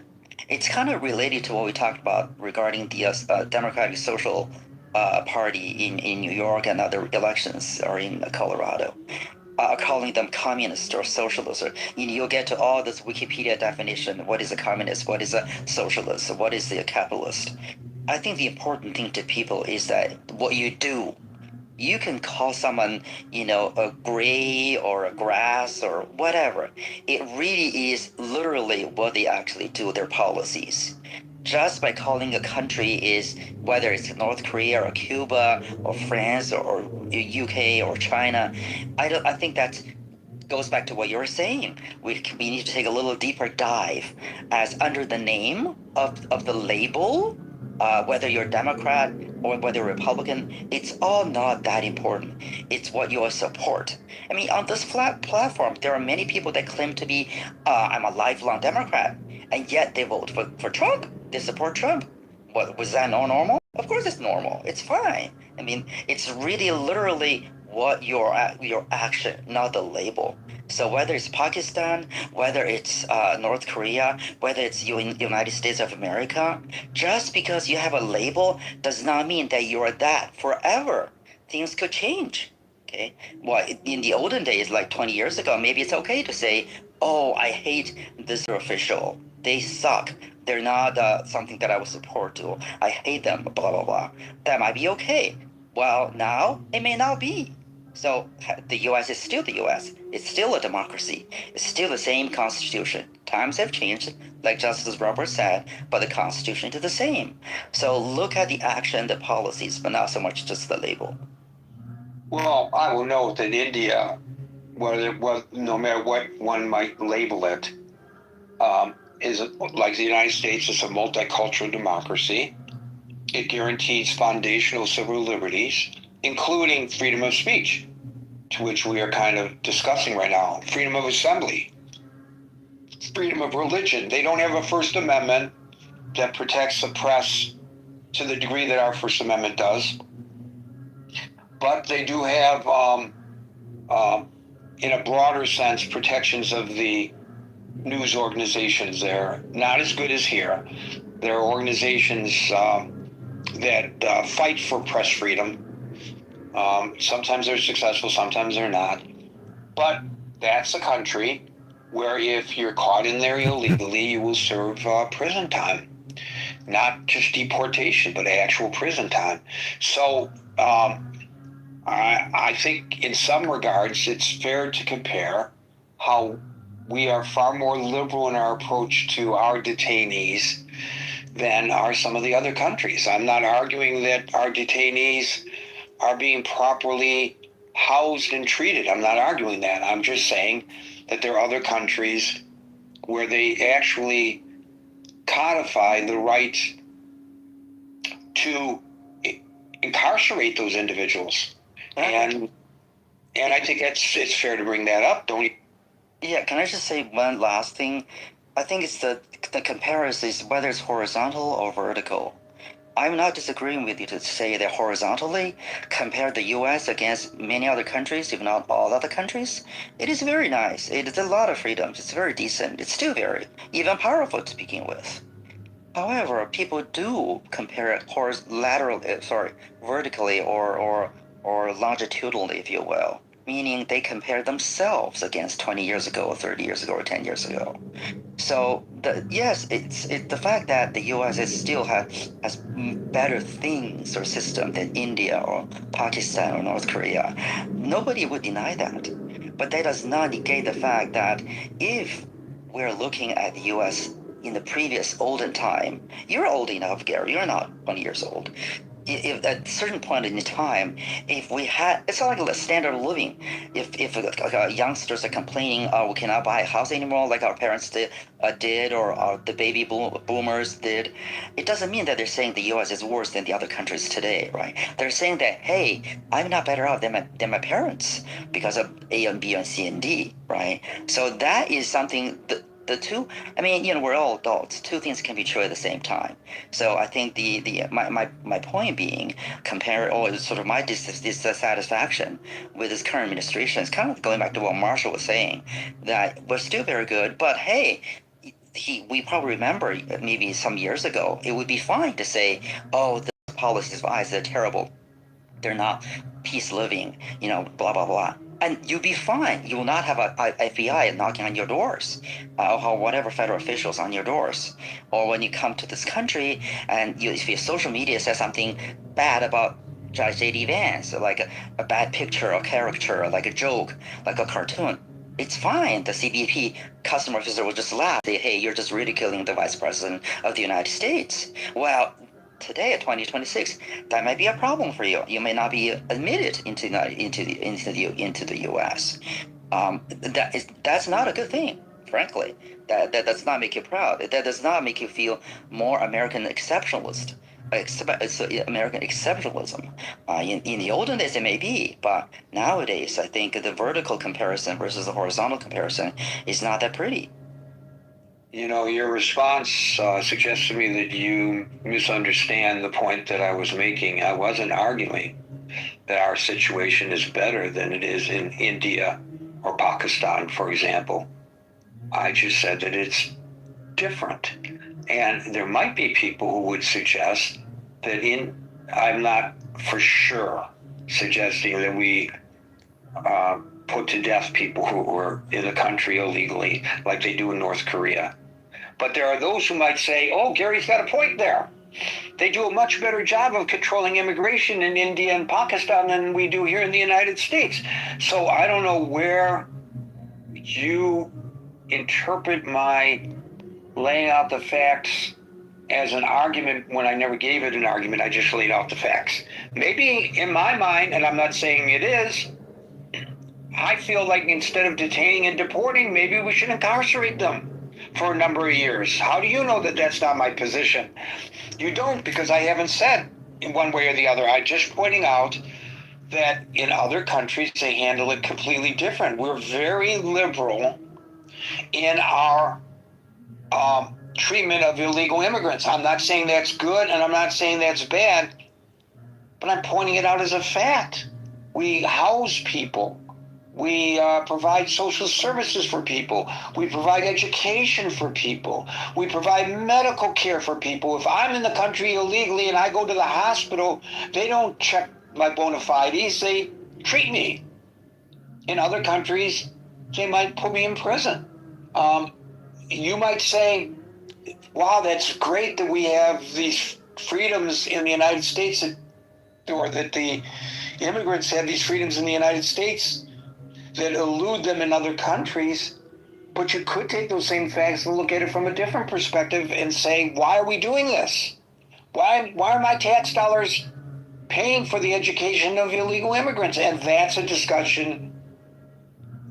It's kind of related to what we talked about regarding the Democratic Social Party in New York and other elections, or in Colorado. Calling them communist or socialist, or you'll get to all this Wikipedia definition. What is a communist? What is a socialist? What is a capitalist? I think the important thing to people is that what you do. You can call someone, a gray or a grass or whatever. It really is literally what they actually do, their policies. Just by calling a country is, whether it's North Korea or Cuba or France or UK or China, I think that goes back to what you were saying. We need to take a little deeper dive as under the name of the label, whether you're Democrat or whether you're Republican, it's all not that important. It's what you support. I mean, on this platform, there are many people that claim to be, I'm a lifelong Democrat, and yet they vote for Trump. They support Trump. Was that not normal? Of course it's normal. It's fine. I mean, it's really literally what your action, not the label. So whether it's Pakistan, whether it's North Korea, whether it's United States of America, just because you have a label does not mean that you are that forever. Things could change. Okay. Well, in the olden days, like 20 years ago, maybe it's okay to say, "Oh, I hate this official. They suck. They're not something that I would support to. I hate them." Blah blah blah. That might be okay. Well, now it may not be. So the U.S. is still the U.S. It's still a democracy. It's still the same constitution. Times have changed, like Justice Roberts said, but the constitution is the same. So look at the action, the policies, but not so much just the label. Well, I will note that India, no matter what one might label it, is like the United States, is a multicultural democracy. It guarantees foundational civil liberties, including freedom of speech, to which we are kind of discussing right now, freedom of assembly, freedom of religion. They don't have a First Amendment that protects the press to the degree that our First Amendment does, but they do have, in a broader sense, protections of the news organizations there. Not as good as here. There are organizations that fight for press freedom. Sometimes they're successful, sometimes they're not. But that's a country where if you're caught in there illegally, you will serve prison time. Not just deportation, but actual prison time. So I think in some regards it's fair to compare how we are far more liberal in our approach to our detainees than are some of the other countries. I'm not arguing that our detainees are being properly housed and treated. I'm not arguing that. I'm just saying that there are other countries where they actually codify the right to incarcerate those individuals. And I think it's fair to bring that up, don't you? Yeah, can I just say one last thing? I think it's the comparison is whether it's horizontal or vertical. I'm not disagreeing with you to say that horizontally, compare the U.S. against many other countries, if not all other countries, it is very nice. It is a lot of freedoms. It's very decent. It's still very, even powerful to begin with. However, people do compare it vertically or longitudinally, if you will, meaning they compare themselves against 20 years ago, or 30 years ago, or 10 years ago. So it's the fact that the U.S. still has better things or system than India or Pakistan or North Korea. Nobody would deny that, but that does not negate the fact that if we're looking at the U.S. in the previous olden time, you're old enough, Gary. You're not 20 years old. If at a certain point in time, if we had, it's not like a standard of living. If youngsters are complaining, we cannot buy a house anymore, like our parents did, or the baby boomers did, it doesn't mean that they're saying the U.S. is worse than the other countries today, right? They're saying that, hey, I'm not better off than my parents because of A and B and C and D, right? So that is something that. The two, I mean, we're all adults. Two things can be true at the same time. So I think my point being, compare or sort of my dissatisfaction with this current administration is kind of going back to what Marshall was saying, that we're still very good, but hey, we probably remember maybe some years ago, it would be fine to say, oh, the policies of ICE are terrible. They're not peace living, blah, blah, blah. And you'll be fine. You will not have a FBI knocking on your doors, or whatever federal officials on your doors. Or when you come to this country and if your social media says something bad about J.D. Vance, like a bad picture or caricature, like a joke, like a cartoon, it's fine. The CBP customer officer will just laugh, say, hey, you're just ridiculing the vice president of the United States. Well, today at 2026, that might be a problem for you. You may not be admitted into the U.S. That's not a good thing, frankly. That does not make you proud. That does not make you feel more American exceptionalist. It's American exceptionalism. In the olden days, it may be, but nowadays, I think the vertical comparison versus the horizontal comparison is not that pretty. Your response suggests to me that you misunderstand the point that I was making. I wasn't arguing that our situation is better than it is in India or Pakistan, for example. I just said that it's different. And there might be people who would suggest that I'm not for sure suggesting that we put to death people who were in the country illegally, like they do in North Korea. But there are those who might say, oh, Gary's got a point there. They do a much better job of controlling immigration in India and Pakistan than we do here in the United States. So I don't know where you interpret my laying out the facts as an argument when I never gave it an argument. I just laid out the facts. Maybe in my mind, and I'm not saying it is, I feel like instead of detaining and deporting, maybe we should incarcerate them for a number of years. How do you know that that's not my position? You don't, because I haven't said in one way or the other. I'm just pointing out that in other countries they handle it completely different. We're very liberal in our treatment of illegal immigrants. I'm not saying that's good and I'm not saying that's bad, but I'm pointing it out as a fact. We house people. We provide social services for people. We provide education for people. We provide medical care for people. If I'm in the country illegally and I go to the hospital, they don't check my bona fides. They treat me. In other countries, they might put me in prison. You might say, wow, that's great that we have these freedoms in the United States, or that the immigrants have these freedoms in the United States that elude them in other countries. But you could take those same facts and look at it from a different perspective and say, why are we doing this? Why are my tax dollars paying for the education of illegal immigrants? And that's a discussion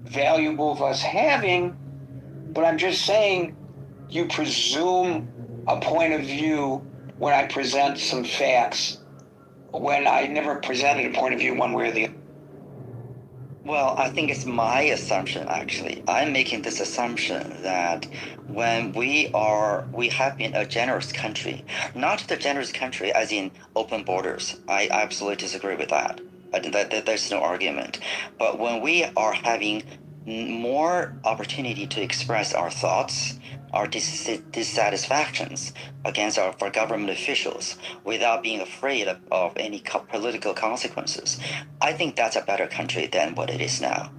valuable of us having. But I'm just saying, you presume a point of view when I present some facts, when I never presented a point of view one way or the other. Well, I think it's my assumption actually. I'm making this assumption that when we have been a generous country, not the generous country as in open borders. I absolutely disagree with that. There's no argument. But when we are having more opportunity to express our thoughts, our dissatisfactions against our government officials without being afraid of any political consequences, I think that's a better country than what it is now.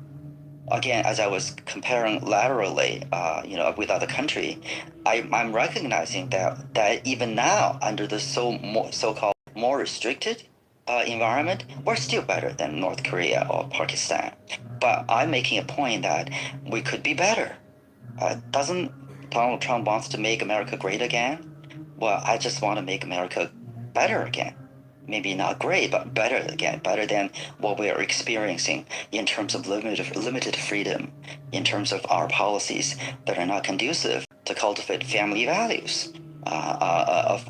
Again, as I was comparing laterally, with other country, I'm recognizing that even now, under the so-called more restricted environment, we're still better than North Korea or Pakistan. But I'm making a point that we could be better. Doesn't Donald Trump wants to make America great again? Well, I just want to make America better again. Maybe not great, but better again, better than what we are experiencing in terms of limited freedom, in terms of our policies that are not conducive to cultivate family values, of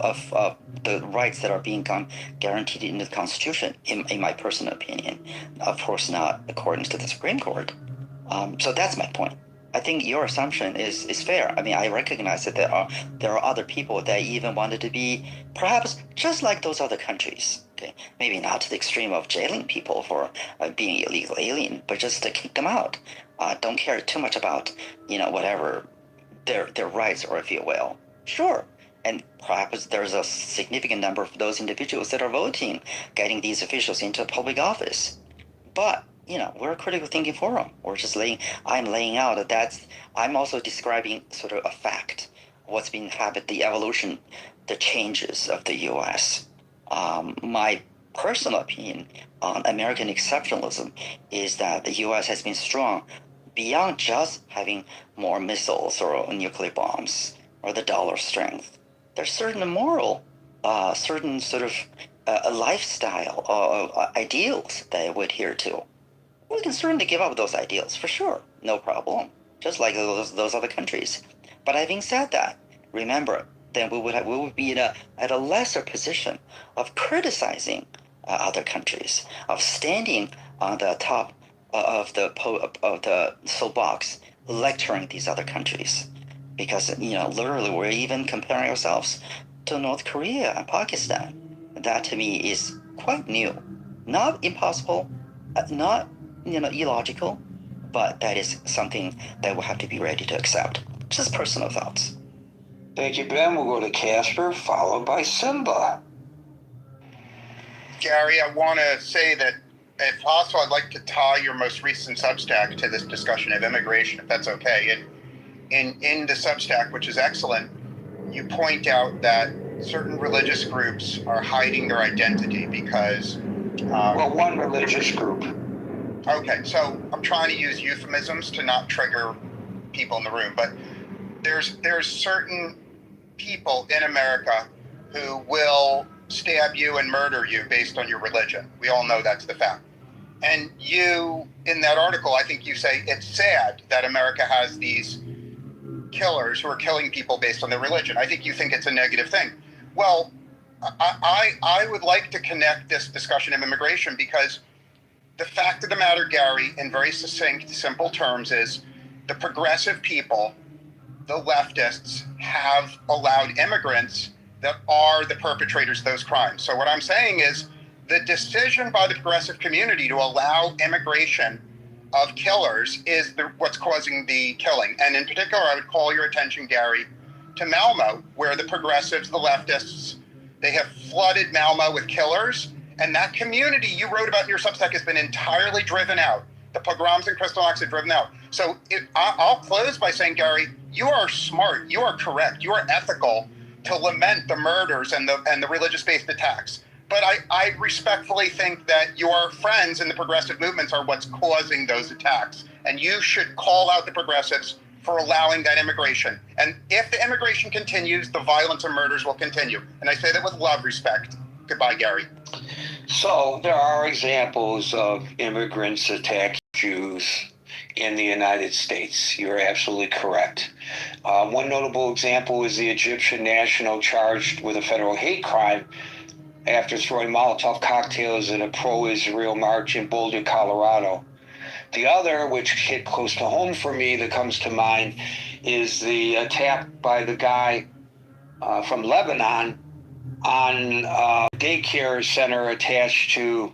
the rights that are being guaranteed in the Constitution, in my personal opinion. Of course, not according to the Supreme Court. So that's my point. I think your assumption is fair. I mean, I recognize that there are other people that even wanted to be perhaps just like those other countries. Okay, maybe not to the extreme of jailing people for being illegal alien, but just to kick them out. Don't care too much about whatever their rights are, if you will. Sure. And perhaps there's a significant number of those individuals that are voting, getting these officials into public office. But we're a critical thinking forum. I'm laying out I'm also describing sort of a fact, what's been happened, the evolution, the changes of the U.S. My personal opinion on American exceptionalism is that the U.S. has been strong beyond just having more missiles or nuclear bombs or the dollar strength. There's certain moral, certain sort of lifestyle ideals that I would adhere to. We can certainly give up those ideals for sure, no problem, just like those other countries. But having said that, remember, then we would be at a lesser position of criticizing other countries, of standing on the top of the soapbox, lecturing these other countries, because literally we're even comparing ourselves to North Korea and Pakistan. That to me is quite new. Not impossible, not illogical, but that is something that we'll have to be ready to accept. Just personal thoughts. Thank you, Ben. We'll go to Casper, followed by Simba. Gary, I want to say that if possible, I'd like to tie your most recent Substack to this discussion of immigration, if that's okay. In the Substack, which is excellent, you point out that certain religious groups are hiding their identity because... well, one religious group. Okay, so I'm trying to use euphemisms to not trigger people in the room, but there's certain people in America who will stab you and murder you based on your religion. We all know that's the fact. And you, in that article, I think you say it's sad that America has these killers who are killing people based on their religion. I think you think it's a negative thing. Well, I would like to connect this discussion of immigration because the fact of the matter, Gary, in very succinct, simple terms, is the progressive people, the leftists, have allowed immigrants that are the perpetrators of those crimes. So what I'm saying is the decision by the progressive community to allow immigration of killers is what's causing the killing. And in particular, I would call your attention, Gary, to Malmo, where the progressives, the leftists, they have flooded Malmo with killers. And that community you wrote about in your Substack has been entirely driven out. The pogroms in Kristallnacht are driven out. So I'll close by saying, Gary, you are smart, you are correct, you are ethical to lament the murders and the religious-based attacks. But I respectfully think that your friends in the progressive movements are what's causing those attacks. And you should call out the progressives for allowing that immigration. And if the immigration continues, the violence and murders will continue. And I say that with love, respect. Goodbye, Gary. So there are examples of immigrants attacking Jews in the United States. You're absolutely correct. One notable example is the Egyptian national charged with a federal hate crime after throwing Molotov cocktails at a pro-Israel march in Boulder, Colorado. The other, which hit close to home for me, that comes to mind, is the attack by the guy from Lebanon on a daycare center attached to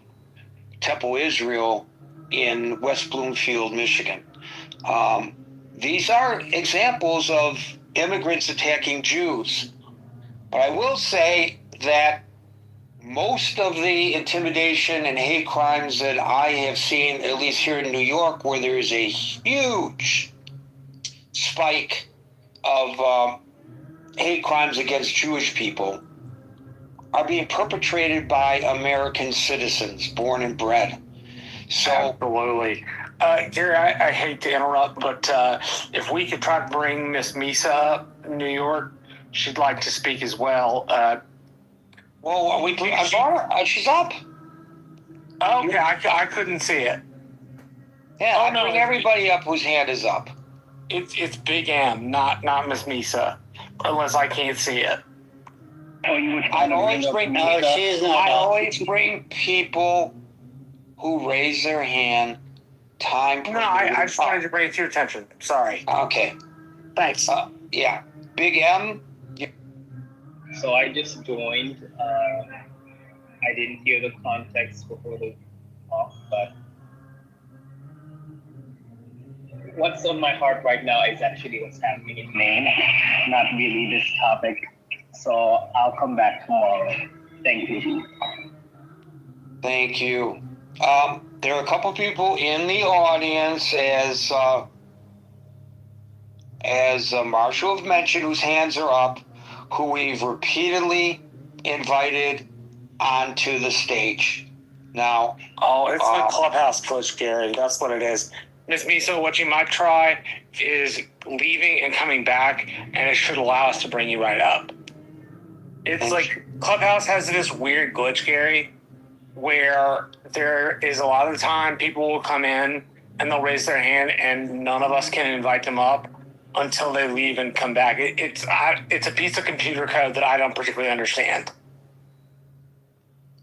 Temple Israel in West Bloomfield, Michigan. These are examples of immigrants attacking Jews. But I will say that most of the intimidation and hate crimes that I have seen, at least here in New York, where there is a huge spike of hate crimes against Jewish people, are being perpetrated by American citizens, born and bred. So, absolutely. Gary, I hate to interrupt, but if we could try to bring Miss Misa up in New York, she'd like to speak as well. well, I brought her. She's up. Okay, I couldn't see it. Yeah, Oh, I no, bring everybody up whose hand is up. It's Big M, not Miss Misa, unless I can't see it. I'd always bring No, people. she's not I up. always bring people who raise their hand. Time. No, I just wanted to bring it to your attention. Sorry. Okay. Thanks. Yeah. Big M. So I just joined. I didn't hear the context before the talk, but what's on my heart right now is actually what's happening in Maine, not really this topic. So I'll come back tomorrow. Thank you. Thank you. There are a couple people in the audience, as Marshall have mentioned, whose hands are up, who we've repeatedly invited onto the stage. Now, It's the clubhouse push, Gary. That's what it is. Miss Misa, what you might try is leaving and coming back, and it should allow us to bring you right up. It's like Clubhouse has this weird glitch, Gary, where there is a lot of the time people will come in and they'll raise their hand and none of us can invite them up until they leave and come back. It's a piece of computer code that I don't particularly understand.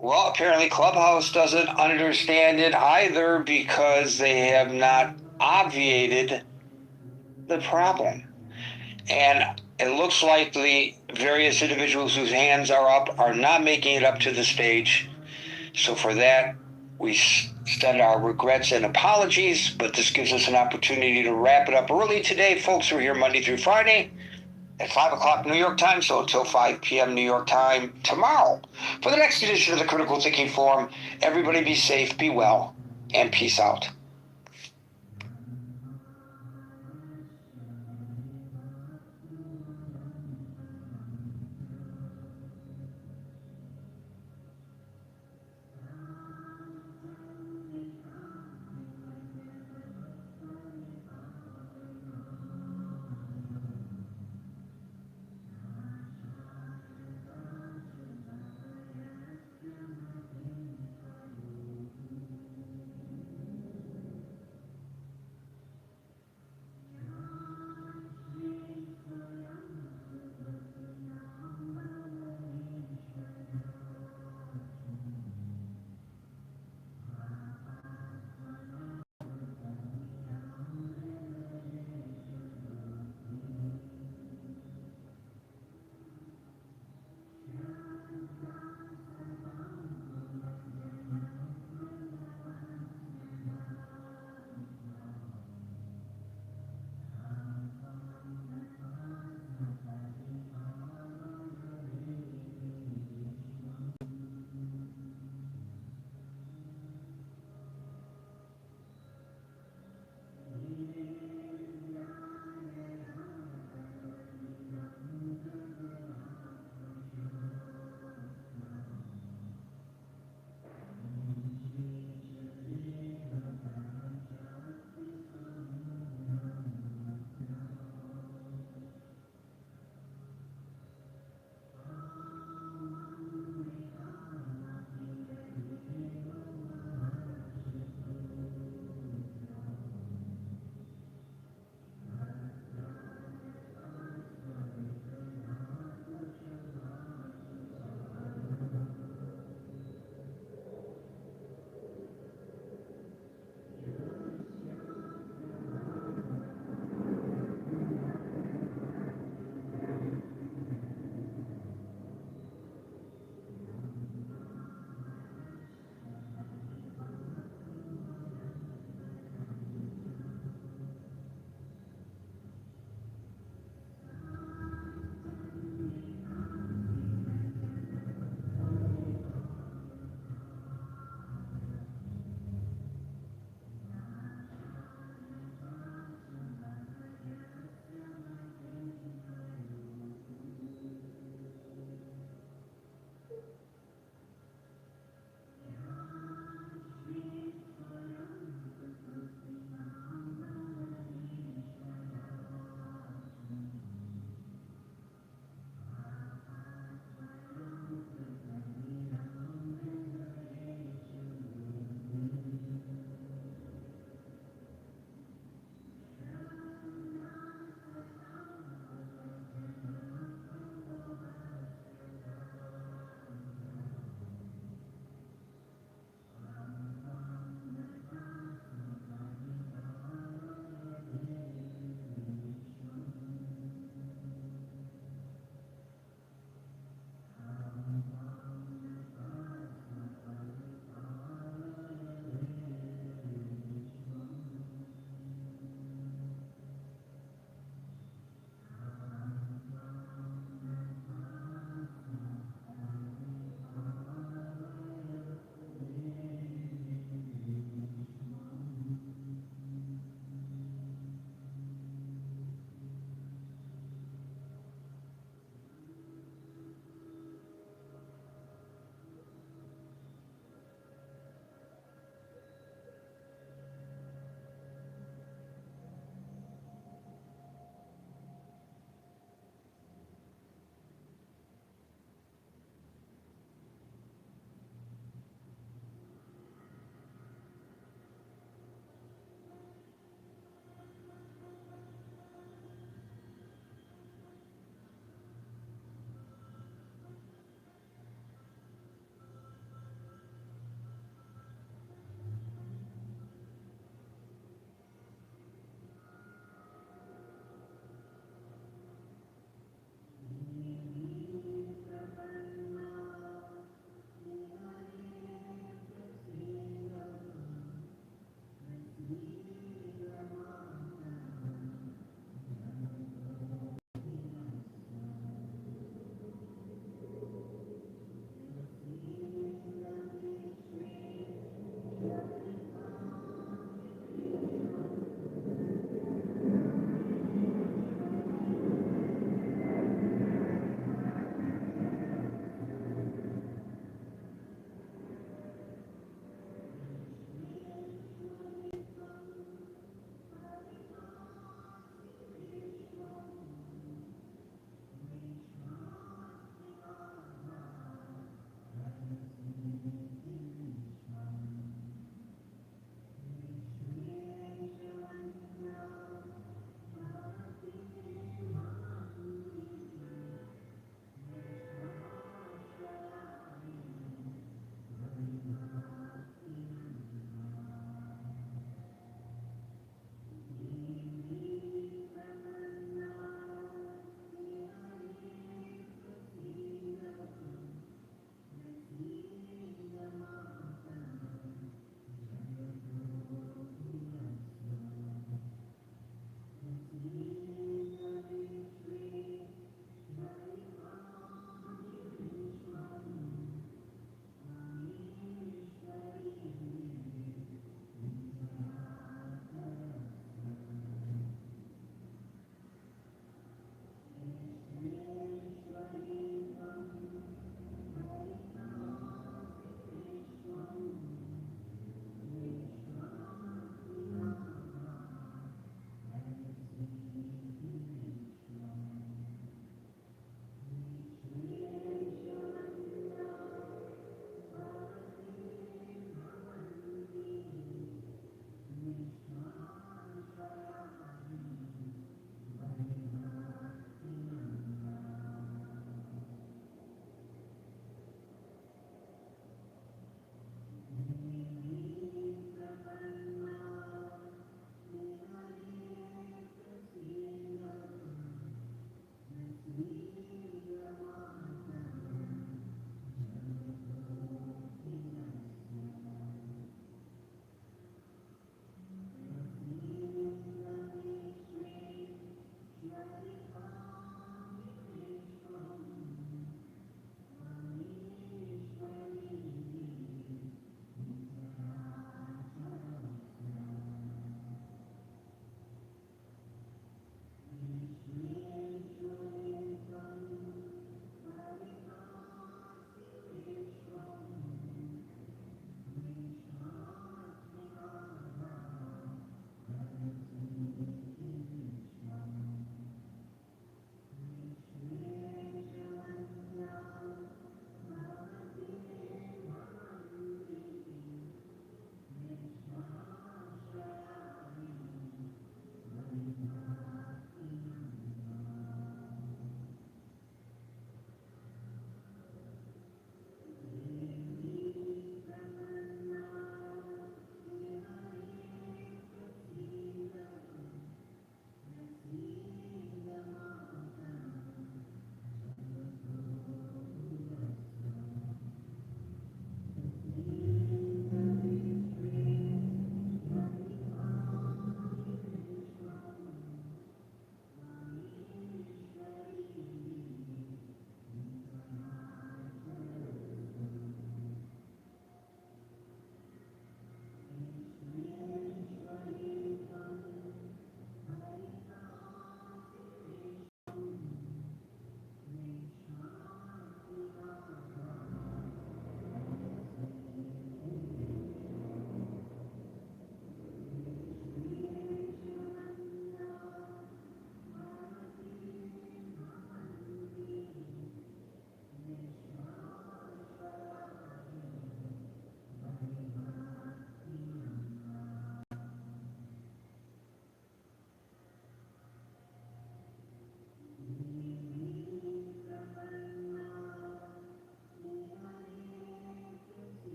well, apparently Clubhouse doesn't understand it either because they have not obviated the problem. And it looks like the various individuals whose hands are up are not making it up to the stage. So for that, We send our regrets and apologies, but this gives us an opportunity to wrap it up early today. Folks, we're here Monday through Friday at 5 o'clock New York time, so until 5 p.m. New York time tomorrow. For the next edition of the Critical Thinking Forum, everybody be safe, be well, and peace out.